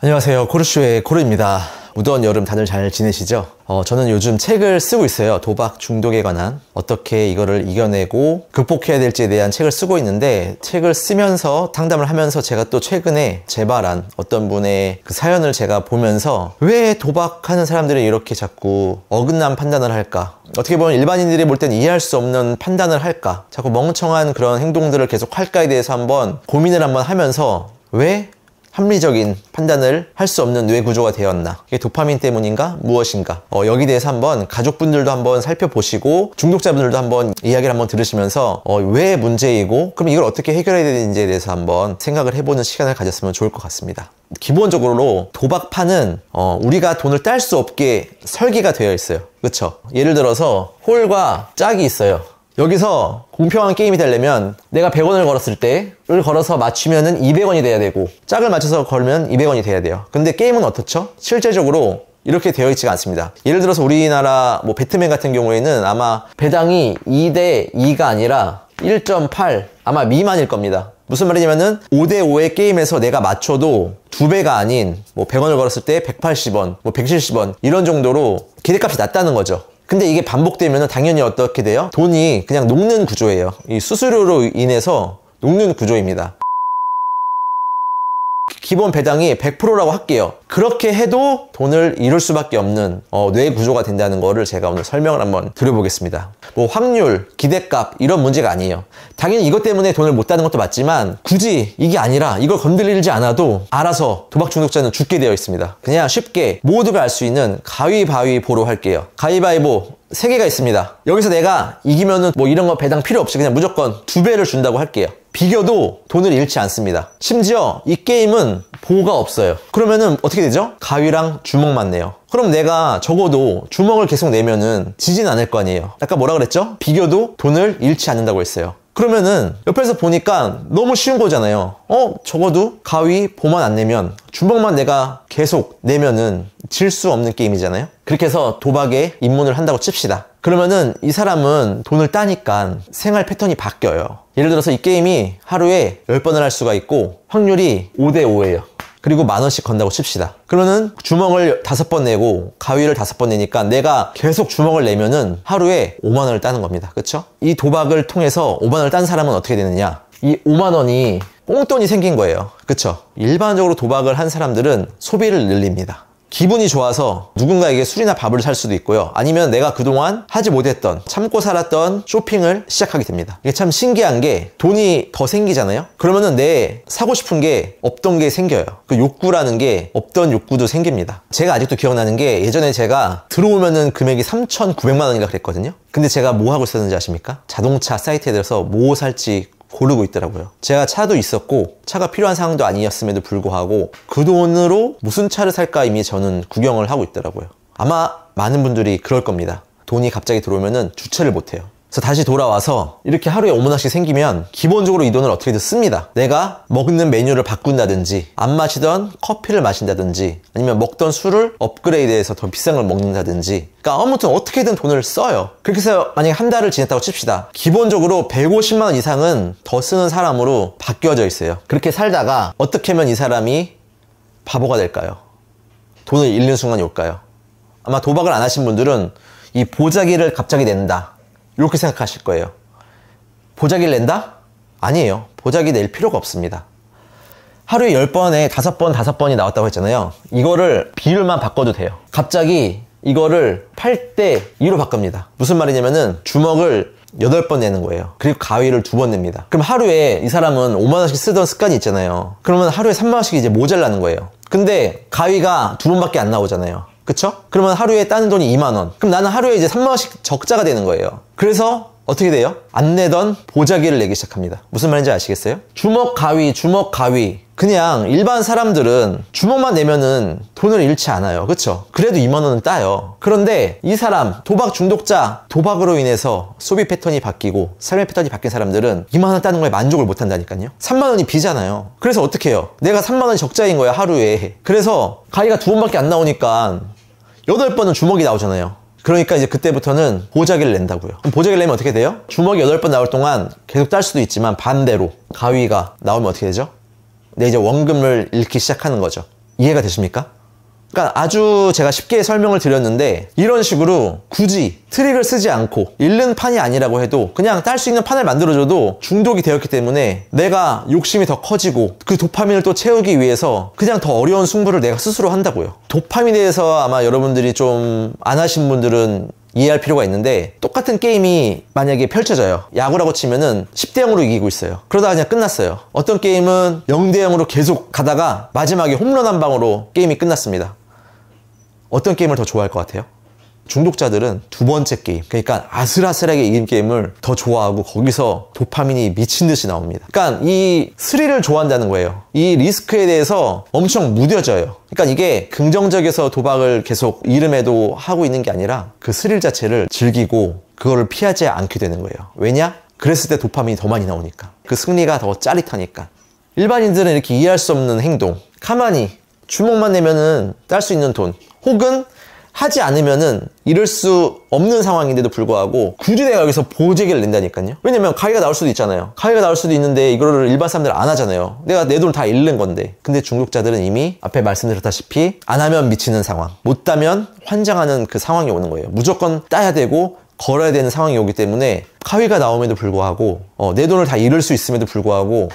안녕하세요. 코르쇼의 코르입니다. 무더운 여름 다들 잘 지내시죠? 저는 요즘 책을 쓰고 있어요. 도박 중독에 관한 어떻게 이거를 이겨내고 극복해야 될지에 대한 책을 쓰고 있는데, 책을 쓰면서 상담을 하면서 제가 또 최근에 재발한 어떤 분의 그 사연을 제가 보면서 왜 도박하는 사람들이 이렇게 자꾸 어긋난 판단을 할까? 어떻게 보면 일반인들이 볼 땐 이해할 수 없는 판단을 할까? 자꾸 멍청한 그런 행동들을 계속 할까에 대해서 한번 고민을 한번 하면서, 왜 합리적인 판단을 할 수 없는 뇌 구조가 되었나? 이게 도파민 때문인가? 무엇인가? 여기 대해서 한번 가족분들도 한번 살펴보시고 중독자분들도 한번 이야기를 한번 들으시면서 왜 문제이고 그럼 이걸 어떻게 해결해야 되는지에 대해서 한번 생각을 해보는 시간을 가졌으면 좋을 것 같습니다. 기본적으로 도박판은 우리가 돈을 딸 수 없게 설계가 되어 있어요. 그쵸? 예를 들어서 홀과 짝이 있어요. 여기서 공평한 게임이 되려면 내가 100원을 걸었을 때를 걸어서 맞추면은 200원이 돼야 되고, 짝을 맞춰서 걸면 200원이 돼야 돼요. 근데 게임은 어떻죠? 실제적으로 이렇게 되어 있지가 않습니다. 예를 들어서 우리나라 배트맨 같은 경우에는 아마 배당이 2대 2가 아니라 1.8 아마 미만일 겁니다. 무슨 말이냐면은 5대5의 게임에서 내가 맞춰도 2배가 아닌 100원을 걸었을 때 180원, 170원 이런 정도로 기대값이 낮다는 거죠. 근데 이게 반복되면 당연히 어떻게 돼요? 돈이 그냥 녹는 구조예요. 이 수수료로 인해서 녹는 구조입니다. 기본 배당이 100%라고 할게요. 그렇게 해도 돈을 잃을 수밖에 없는 뇌 구조가 된다는 거를 제가 오늘 설명을 한번 드려보겠습니다. 확률, 기대값 이런 문제가 아니에요. 당연히 이것 때문에 돈을 못 따는 것도 맞지만 굳이 이게 아니라 이걸 건드리지 않아도 알아서 도박 중독자는 죽게 되어 있습니다. 그냥 쉽게 모두가 알 수 있는 가위바위보로 할게요. 가위바위보 3개가 있습니다. 여기서 내가 이기면은 이런 거 배당 필요 없이 그냥 무조건 2배를 준다고 할게요. 비겨도 돈을 잃지 않습니다. 심지어 이 게임은 보호가 없어요. 그러면은 어떻게 되죠? 가위랑 주먹만 내요. 그럼 내가 적어도 주먹을 계속 내면은 지진 않을 거 아니에요. 아까 뭐라 그랬죠? 비겨도 돈을 잃지 않는다고 했어요. 그러면은 옆에서 보니까 너무 쉬운 거잖아요. 적어도 가위 보만 안 내면, 주먹만 내가 계속 내면은 질 수 없는 게임이잖아요. 그렇게 해서 도박에 입문을 한다고 칩시다. 그러면은 이 사람은 돈을 따니까 생활 패턴이 바뀌어요. 예를 들어서 이 게임이 하루에 10번을 할 수가 있고 확률이 5대5예요. 그리고 10,000원씩 건다고 칩시다. 그러면은 주먹을 5번 내고 가위를 5번 내니까 내가 계속 주먹을 내면은 하루에 50,000원을 따는 겁니다. 그쵸? 이 도박을 통해서 50,000원을 딴 사람은 어떻게 되느냐? 이 50,000원이 꽁돈이 생긴 거예요. 그쵸? 일반적으로 도박을 한 사람들은 소비를 늘립니다. 기분이 좋아서 누군가에게 술이나 밥을 살 수도 있고요. 아니면 내가 그동안 하지 못했던, 참고 살았던 쇼핑을 시작하게 됩니다. 이게 참 신기한 게 돈이 더 생기잖아요. 그러면은 내 사고 싶은 게 없던 게 생겨요. 그 욕구라는 게 없던 욕구도 생깁니다. 제가 아직도 기억나는 게, 예전에 제가 들어오면은 금액이 3,900만 원인가 그랬거든요. 근데 제가 뭐 하고 있었는지 아십니까? 자동차 사이트에 들어서 뭐 살지 고르고 있더라고요. 제가 차도 있었고 차가 필요한 상황도 아니었음에도 불구하고 그 돈으로 무슨 차를 살까 이미 저는 구경을 하고 있더라고요. 아마 많은 분들이 그럴 겁니다. 돈이 갑자기 들어오면은 주체를 못해요. 그래서 다시 돌아와서 이렇게 하루에 50,000원씩 생기면 기본적으로 이 돈을 어떻게든 씁니다. 내가 먹는 메뉴를 바꾼다든지, 안 마시던 커피를 마신다든지, 아니면 먹던 술을 업그레이드해서 더 비싼 걸 먹는다든지, 그러니까 아무튼 어떻게든 돈을 써요. 그렇게 해서 만약에 한 달을 지냈다고 칩시다. 기본적으로 150만 원 이상은 더 쓰는 사람으로 바뀌어져 있어요. 그렇게 살다가 어떻게 하면 이 사람이 바보가 될까요? 돈을 잃는 순간이 올까요? 아마 도박을 안 하신 분들은 이 보자기를 갑자기 낸다, 이렇게 생각하실 거예요. 보자기를 낸다? 아니에요. 보자기 낼 필요가 없습니다. 하루에 10번에 5번이 나왔다고 했잖아요. 이거를 비율만 바꿔도 돼요. 갑자기 이거를 8대 2로 바꿉니다. 무슨 말이냐면은 주먹을 8번 내는 거예요. 그리고 가위를 2번 냅니다. 그럼 하루에 이 사람은 50,000원씩 쓰던 습관이 있잖아요. 그러면 하루에 30,000원씩 이제 모자라는 거예요. 근데 가위가 2번밖에 안 나오잖아요. 그쵸? 그러면 하루에 따는 돈이 20,000원. 그럼 나는 하루에 이제 30,000원씩 적자가 되는 거예요. 그래서 어떻게 돼요? 안 내던 보자기를 내기 시작합니다. 무슨 말인지 아시겠어요? 주먹 가위, 주먹 가위. 그냥 일반 사람들은 주먹만 내면은 돈을 잃지 않아요. 그쵸? 그래도 20,000원은 따요. 그런데 이 사람, 도박 중독자, 도박으로 인해서 소비 패턴이 바뀌고 삶의 패턴이 바뀐 사람들은 20,000원 따는 거에 만족을 못 한다니까요. 30,000원이 비잖아요. 그래서 어떻게 해요? 내가 30,000원이 적자인 거야, 하루에. 그래서 가위가 2번밖에 안 나오니까 8번은 주먹이 나오잖아요. 그러니까 이제 그때부터는 보자기를 낸다고요. 그럼 보자기를 내면 어떻게 돼요? 주먹이 8번 나올 동안 계속 딸 수도 있지만 반대로 가위가 나오면 어떻게 되죠? 네, 이제 원금을 잃기 시작하는 거죠. 이해가 되십니까? 그러니까 아주 제가 쉽게 설명을 드렸는데 이런 식으로 굳이 트릭을 쓰지 않고 잃는 판이 아니라고 해도 그냥 딸 수 있는 판을 만들어줘도 중독이 되었기 때문에 내가 욕심이 더 커지고 그 도파민을 또 채우기 위해서 그냥 더 어려운 승부를 내가 스스로 한다고요. 도파민에 대해서 아마 여러분들이 좀 안 하신 분들은 이해할 필요가 있는데 똑같은 게임이 만약에 펼쳐져요. 야구라고 치면은 10대 0으로 이기고 있어요. 그러다가 그냥 끝났어요. 어떤 게임은 0대 0으로 계속 가다가 마지막에 홈런 한 방으로 게임이 끝났습니다. 어떤 게임을 더 좋아할 것 같아요? 중독자들은 두 번째 게임, 그러니까 아슬아슬하게 이긴 게임을 더 좋아하고 거기서 도파민이 미친 듯이 나옵니다. 그러니까 이 스릴을 좋아한다는 거예요. 이 리스크에 대해서 엄청 무뎌져요. 그러니까 이게 긍정적에서 도박을 계속 이름에도 하고 있는 게 아니라 그 스릴 자체를 즐기고 그거를 피하지 않게 되는 거예요. 왜냐? 그랬을 때 도파민이 더 많이 나오니까. 그 승리가 더 짜릿하니까. 일반인들은 이렇게 이해할 수 없는 행동, 가만히 주먹만 내면은 딸 수 있는 돈, 혹은 하지 않으면은 이럴 수 없는 상황인데도 불구하고 굳이 내가 여기서 보재기를 낸다니까요. 왜냐면 가위가 나올 수도 있잖아요. 가위가 나올 수도 있는데 이거를 일반 사람들은 안 하잖아요. 내가 내 돈 다 잃는 건데. 근데 중독자들은 이미 앞에 말씀드렸다시피 안 하면 미치는 상황, 못 따면 환장하는 그 상황이 오는 거예요. 무조건 따야 되고 걸어야 되는 상황이 오기 때문에 가위가 나옴에도 불구하고 내 돈을 다 잃을 수 있음에도 불구하고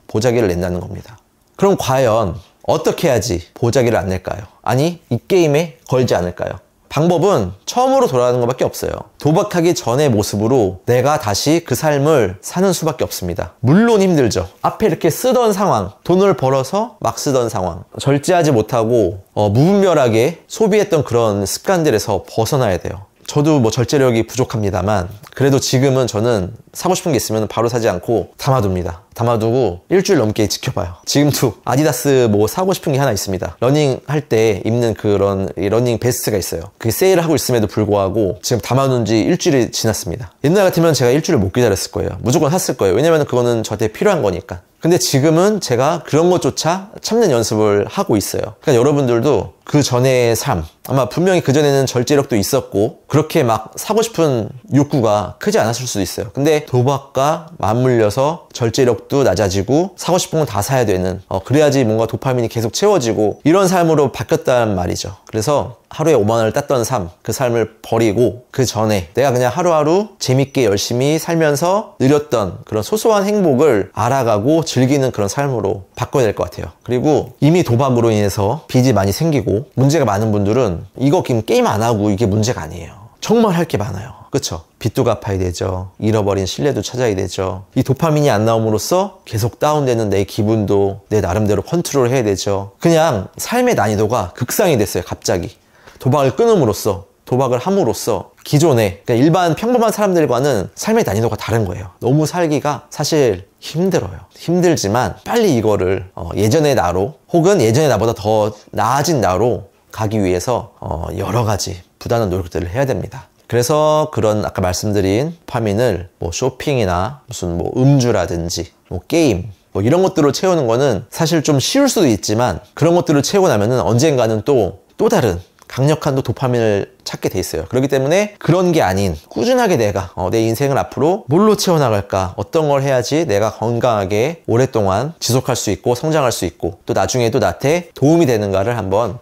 보자기를 낸다는 겁니다. 그럼 과연 어떻게 해야지 보자기를 안 낼까요? 아니, 이 게임에 걸지 않을까요? 방법은 처음으로 돌아가는 것밖에 없어요. 도박하기 전의 모습으로 내가 다시 그 삶을 사는 수밖에 없습니다. 물론 힘들죠. 앞에 이렇게 쓰던 상황, 돈을 벌어서 막 쓰던 상황, 절제하지 못하고 무분별하게 소비했던 그런 습관들에서 벗어나야 돼요. 저도 뭐 절제력이 부족합니다만 그래도 지금은 저는 사고 싶은 게 있으면 바로 사지 않고 담아둡니다. 담아두고 일주일 넘게 지켜봐요. 지금도 아디다스 뭐 사고 싶은 게 하나 있습니다. 러닝 할 때 입는 그런 러닝 베스트가 있어요. 그게 세일을 하고 있음에도 불구하고 지금 담아둔 지 일주일이 지났습니다. 옛날 같으면 제가 일주일을 못 기다렸을 거예요. 무조건 샀을 거예요. 왜냐면 그거는 저한테 필요한 거니까. 근데 지금은 제가 그런 것조차 참는 연습을 하고 있어요. 그러니까 여러분들도 그 전의 삶, 아마 분명히 그 전에는 절제력도 있었고 그렇게 막 사고 싶은 욕구가 크지 않았을 수도 있어요. 근데 도박과 맞물려서 절제력도 낮아지고 사고 싶은 건 다 사야 되는, 그래야지 뭔가 도파민이 계속 채워지고 이런 삶으로 바뀌었단 말이죠. 그래서 하루에 5만 원을 땄던 삶, 그 삶을 버리고 그 전에 내가 그냥 하루하루 재밌게 열심히 살면서 누렸던 그런 소소한 행복을 알아가고 즐기는 그런 삶으로 바꿔야 될 것 같아요. 그리고 이미 도박으로 인해서 빚이 많이 생기고 문제가 많은 분들은 이거 게임 안 하고 이게 문제가 아니에요. 정말 할 게 많아요. 그쵸? 빚도 갚아야 되죠. 잃어버린 신뢰도 찾아야 되죠. 이 도파민이 안 나옴으로써 계속 다운되는 내 기분도 내 나름대로 컨트롤 해야 되죠. 그냥 삶의 난이도가 극상이 됐어요. 갑자기 도박을 끊음으로써, 도박을 함으로써 기존에 그러니까 일반 평범한 사람들과는 삶의 난이도가 다른 거예요. 너무 살기가 사실 힘들어요. 힘들지만 빨리 이거를 예전의 나로 혹은 예전의 나보다 더 나아진 나로 가기 위해서 여러 가지 부단한 노력들을 해야 됩니다. 그래서 그런 아까 말씀드린 도파민을 뭐 쇼핑이나 무슨 뭐 음주라든지 뭐 게임 뭐 이런 것들로 채우는 거는 사실 좀 쉬울 수도 있지만 그런 것들을 채우고 나면은 언젠가는 또 다른 강력한 도파민을 찾게 돼 있어요. 그렇기 때문에 그런 게 아닌 꾸준하게 내가 내 인생을 앞으로 뭘로 채워나갈까, 어떤 걸 해야지 내가 건강하게 오랫동안 지속할 수 있고 성장할 수 있고 또 나중에도 나한테 도움이 되는가를 한번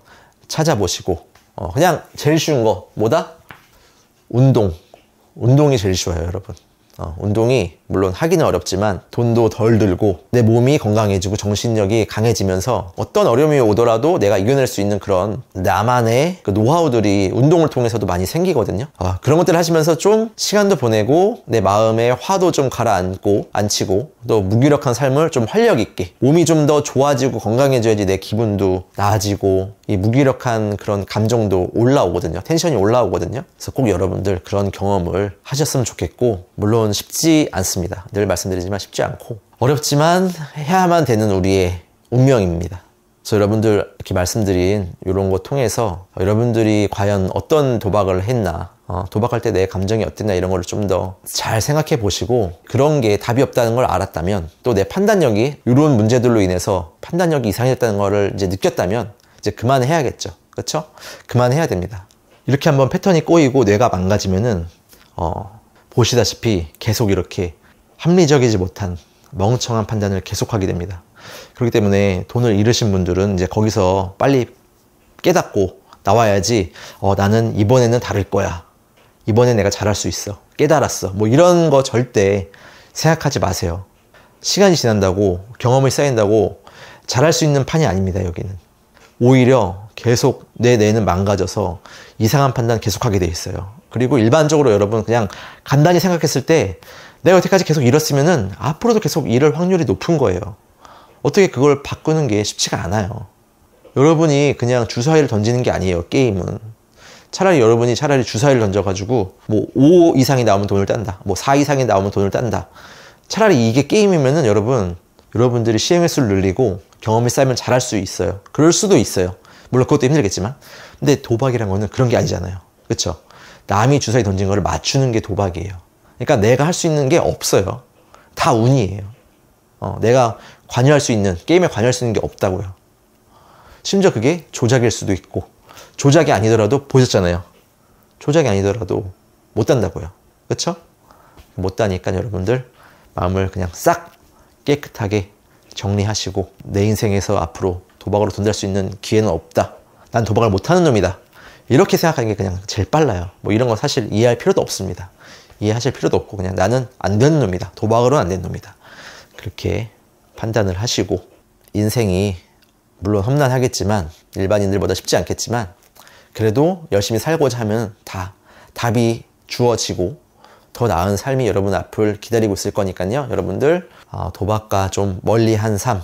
찾아보시고 그냥 제일 쉬운 거 뭐다? 운동이 제일 쉬워요, 여러분. 운동이 물론 하기는 어렵지만 돈도 덜 들고 내 몸이 건강해지고 정신력이 강해지면서 어떤 어려움이 오더라도 내가 이겨낼 수 있는 그런 나만의 그 노하우들이 운동을 통해서도 많이 생기거든요. 그런 것들을 하시면서 좀 시간도 보내고 내 마음의 화도 좀 가라앉고 앉히고 또 무기력한 삶을 좀 활력 있게 몸이 좀 더 좋아지고 건강해져야지 내 기분도 나아지고 이 무기력한 그런 감정도 올라오거든요. 텐션이 올라오거든요. 그래서 꼭 여러분들 그런 경험을 하셨으면 좋겠고 물론 쉽지 않습니다. 늘 말씀드리지만 쉽지 않고 어렵지만 해야만 되는 우리의 운명입니다. 그래서 여러분들 이렇게 말씀드린 이런 거 통해서 여러분들이 과연 어떤 도박을 했나 도박할 때 내 감정이 어땠나 이런 거를 좀 더 잘 생각해 보시고 그런 게 답이 없다는 걸 알았다면 또 내 판단력이 이런 문제들로 인해서 판단력이 이상해졌다는 거를 이제 느꼈다면 이제 그만해야겠죠. 그렇죠? 그만해야 됩니다. 이렇게 한번 패턴이 꼬이고 뇌가 망가지면은 보시다시피 계속 이렇게 합리적이지 못한 멍청한 판단을 계속하게 됩니다. 그렇기 때문에 돈을 잃으신 분들은 이제 거기서 빨리 깨닫고 나와야지, 나는 이번에는 다를 거야. 이번엔 내가 잘할 수 있어. 깨달았어. 뭐 이런 거 절대 생각하지 마세요. 시간이 지난다고, 경험이 쌓인다고 잘할 수 있는 판이 아닙니다, 여기는. 오히려 계속 내 뇌는 망가져서 이상한 판단 계속하게 돼 있어요. 그리고 일반적으로 여러분 그냥 간단히 생각했을 때 내가 여태까지 계속 이뤘으면은 앞으로도 계속 이럴 확률이 높은 거예요. 어떻게 그걸 바꾸는 게 쉽지가 않아요. 여러분이 그냥 주사위를 던지는 게 아니에요, 게임은. 차라리 여러분이 주사위를 던져가지고 뭐 5 이상이 나오면 돈을 딴다, 뭐 4 이상이 나오면 돈을 딴다. 차라리 이게 게임이면은 여러분들이 시행 횟수를 늘리고 경험이 쌓이면 잘할 수 있어요. 그럴 수도 있어요. 물론 그것도 힘들겠지만. 근데 도박이란 거는 그런 게 아니잖아요. 그쵸? 남이 주사위 던진 거를 맞추는 게 도박이에요. 그러니까 내가 할 수 있는 게 없어요. 다 운이에요. 내가 게임에 관여할 수 있는 게 없다고요. 심지어 그게 조작일 수도 있고, 조작이 아니더라도 보셨잖아요. 조작이 아니더라도 못 단다고요. 그쵸? 못 다니까 여러분들 마음을 그냥 싹 깨끗하게 정리하시고, 내 인생에서 앞으로 도박으로 돈 될 수 있는 기회는 없다. 난 도박을 못하는 놈이다. 이렇게 생각하는 게 그냥 제일 빨라요. 뭐 이런 거 사실 이해할 필요도 없습니다. 이해하실 필요도 없고 그냥 나는 안 되는 놈이다. 도박으로는 안 되는 놈이다. 그렇게 판단을 하시고, 인생이 물론 험난하겠지만, 일반인들보다 쉽지 않겠지만, 그래도 열심히 살고자 하면 답이 주어지고 더 나은 삶이 여러분 앞을 기다리고 있을 거니까요. 여러분들 도박과 좀 멀리한 삶,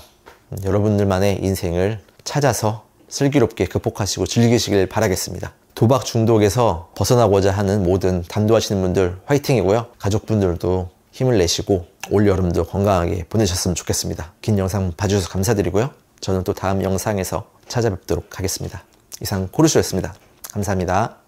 여러분들만의 인생을 찾아서 슬기롭게 극복하시고 즐기시길 바라겠습니다. 도박 중독에서 벗어나고자 하는 모든 단도하시는 분들 화이팅이고요. 가족분들도 힘을 내시고 올여름도 건강하게 보내셨으면 좋겠습니다. 긴 영상 봐주셔서 감사드리고요. 저는 또 다음 영상에서 찾아뵙도록 하겠습니다. 이상 코르쇼였습니다. 감사합니다.